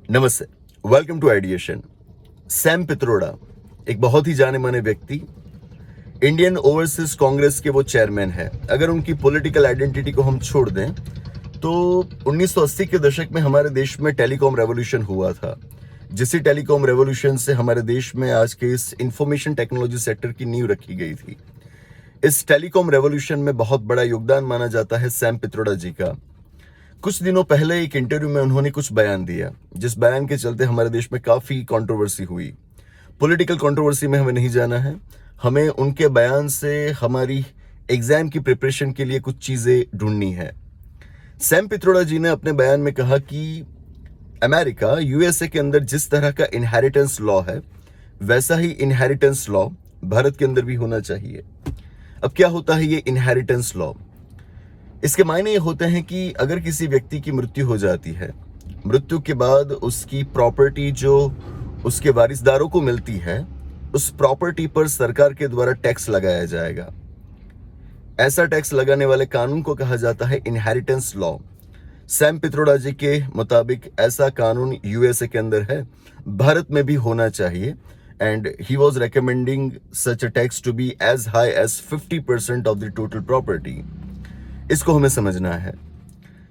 नमस्ते, welcome to ideation. Sam पित्रोड़ा एक बहुत ही जाने माने व्यक्ति, इंडियन ओवरसीज कांग्रेस के वो चेयरमैन है। अगर उनकी पॉलिटिकल आइडेंटिटी को हम छोड़ दें तो 1980 के दशक में हमारे देश में टेलीकॉम रेवोल्यूशन हुआ था। जिसी टेलीकॉम रेवोल्यूशन से हमारे देश में आज के इस इंफॉर्मेशन टेक्नोलॉजी सेक्टर की नींव रखी गई थी। इस टेलीकॉम रेवोल्यूशन में बहुत बड़ा योगदान माना जाता है सैम पित्रोड़ा जी का। कुछ दिनों पहले एक इंटरव्यू में उन्होंने कुछ बयान दिया, जिस बयान के चलते हमारे देश में काफी कंट्रोवर्सी हुई। पॉलिटिकल कंट्रोवर्सी में हमें नहीं जाना है, हमें उनके बयान से हमारी एग्जाम की प्रिपरेशन के लिए कुछ चीजें ढूंढनी है। सैम पित्रोड़ा जी ने अपने बयान में कहा कि अमेरिका यूएसए के अंदर जिस तरह का इनहेरिटेंस लॉ है, वैसा ही इनहेरिटेंस लॉ भारत के अंदर भी होना चाहिए। अब क्या होता है ये इनहेरिटेंस लॉ? इसके मायने ये होते हैं कि अगर किसी व्यक्ति की मृत्यु हो जाती है, मृत्यु के बाद उसकी प्रॉपर्टी जो उसके वारिसदारों को मिलती है, उस प्रॉपर्टी पर सरकार के द्वारा टैक्स लगाया जाएगा। ऐसा टैक्स लगाने वाले कानून को कहा जाता है इनहेरिटेंस लॉ। सैम पित्रोड़ा जी के मुताबिक ऐसा कानून यूएसए के अंदर है, भारत में भी होना चाहिए। And he was recommending such a tax to be as high as 50% of the total property. इसको हमें समझना है।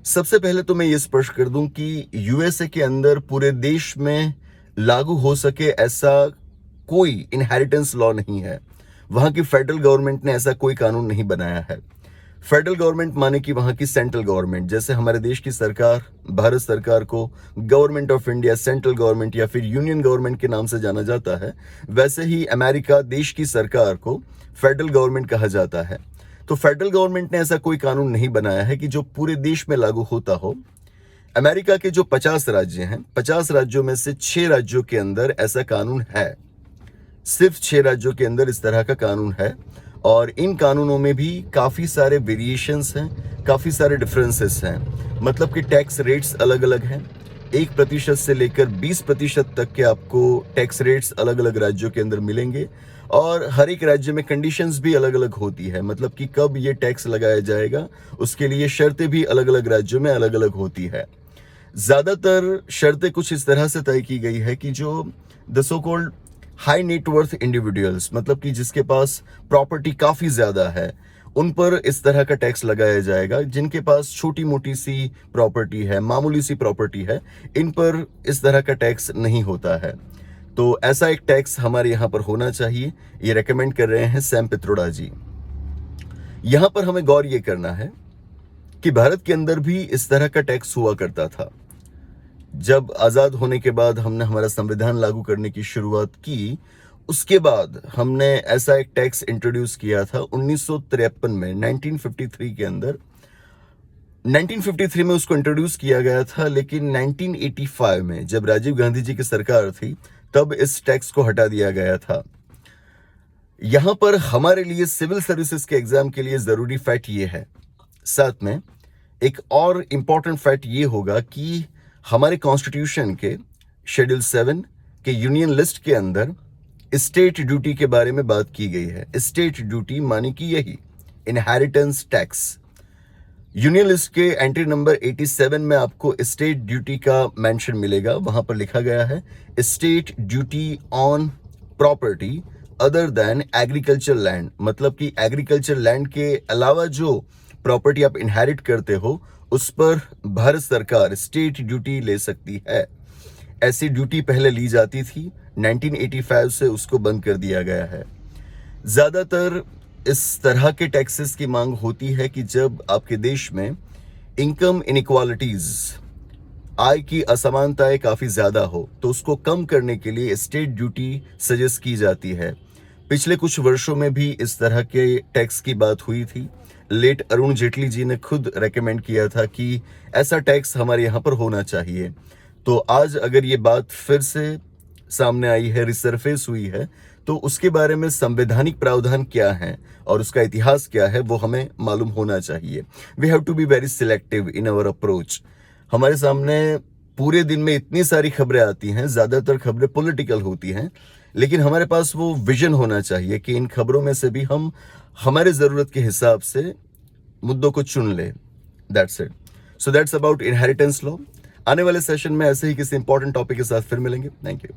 सबसे पहले तो मैं ये स्पष्ट कर दूं कि यूएसए के अंदर पूरे देश में लागू हो सके ऐसा कोई इनहेरिटेंस लॉ नहीं है। वहां की फेडरल गवर्नमेंट ने ऐसा कोई कानून नहीं बनाया है। फेडरल गवर्नमेंट माने कि वहां की सेंट्रल गवर्नमेंट, जैसे हमारे देश की सरकार, भारत सरकार को government of India, central government या फिर यूनियन गवर्नमेंट के नाम से जाना जाता है, वैसे ही अमेरिका देश की सरकार को फेडरल गवर्नमेंट कहा जाता है। तो फेडरल गवर्नमेंट ने ऐसा कोई कानून नहीं बनाया है कि जो पूरे देश में लागू होता हो। अमेरिका के जो 50 राज्य हैं, 50 राज्यों में से 6 राज्यों के अंदर ऐसा कानून है। सिर्फ 6 राज्यों के अंदर इस तरह का कानून है, और इन कानूनों में भी काफी सारे वेरिएशंस हैं, काफी सारे डिफरेंसेस हैं। मतलब कि टैक्स रेट्स अलग अलग हैं। 1% से लेकर 20% तक के आपको टैक्स रेट्स अलग अलग राज्यों के अंदर मिलेंगे, और हर एक राज्य में कंडीशंस भी अलग अलग होती है। मतलब कि कब ये टैक्स लगाया जाएगा, उसके लिए शर्तें भी अलग अलग राज्यों में अलग अलग होती है। ज्यादातर शर्तें कुछ इस तरह से तय की गई है कि जो the so called high net worth individuals, मतलब कि जिसके पास प्रॉपर्टी काफी ज्यादा है, उन पर इस तरह का टैक्स लगाया जाएगा। जिनके पास छोटी मोटी सी प्रॉपर्टी है, मामूली सी प्रॉपर्टी है, इन पर इस तरह का टैक्स नहीं होता है। तो ऐसा एक टैक्स हमारे यहाँ पर होना चाहिए, ये रेकमेंड कर रहे हैं सैम पित्रोड़ा जी। यहाँ पर हमें गौर ये करना है कि भारत के अंदर भी इस तरह का टैक्स हुआ करता था। जब आजाद होने के बाद हमने हमारा संविधान लागू करने की शुरुआत की, उसके बाद हमने ऐसा एक टैक्स इंट्रोड्यूस किया था 1953 में, 1953 के अंदर। 1953 में उसको इंट्रोड्यूस किया गया था, लेकिन 1985 में जब राजीव गांधी जी की सरकार थी, तब इस टैक्स को हटा दिया गया था। यहां पर हमारे लिए सिविल सर्विसेज के एग्जाम के लिए जरूरी फैक्ट ये है। साथ में एक और इंपॉर्टेंट फैक्ट ये होगा कि हमारे कॉन्स्टिट्यूशन के शेड्यूल 7 के यूनियन लिस्ट के अंदर स्टेट ड्यूटी के बारे में बात की गई है। स्टेट ड्यूटी माने कि यही इनहेरिटेंस टैक्स। यूनियन लिस्ट के एंट्री नंबर 87 में आपको स्टेट ड्यूटी का मेंशन मिलेगा। वहां पर लिखा गया है state duty on property other than agriculture land. मतलब कि एग्रीकल्चर लैंड के अलावा जो प्रॉपर्टी आप इनहेरिट करते हो, उस पर भारत सरकार स्टेट ड्यूटी ले सकती है। ऐसी ड्यूटी पहले ली जाती थी, 1985 से उसको बंद कर दिया गया है। ज्यादातर इस तरह के टैक्सेस की मांग होती है कि जब आपके देश में इनकम इनइक्वालिटीज, आय की असमानताएं काफी ज्यादा हो, तो उसको कम करने के लिए स्टेट ड्यूटी सजेस्ट की जाती है। पिछले कुछ वर्षों में भी इस तरह के टैक्स की बात हुई थी। लेट अरुण जेटली जी ने खुद रेकमेंड किया था कि ऐसा टैक्स हमारे यहाँ पर होना चाहिए। तो आज अगर ये बात फिर से सामने आई है, रिसरफेस हुई है, तो उसके बारे में संवैधानिक प्रावधान क्या है और उसका इतिहास क्या है, वो हमें मालूम होना चाहिए। We have to be very selective in our approach. हमारे सामने पूरे दिन में इतनी सारी खबरें आती हैं, ज्यादातर खबरें पॉलिटिकल होती हैं, लेकिन हमारे पास वो विजन होना चाहिए कि इन खबरों में से भी हम हमारे जरूरत के हिसाब से मुद्दों को चुन ले। That's it. So that's about inheritance law. आने वाले सेशन में ऐसे ही किसी इंपॉर्टेंट टॉपिक के साथ फिर मिलेंगे। Thank you.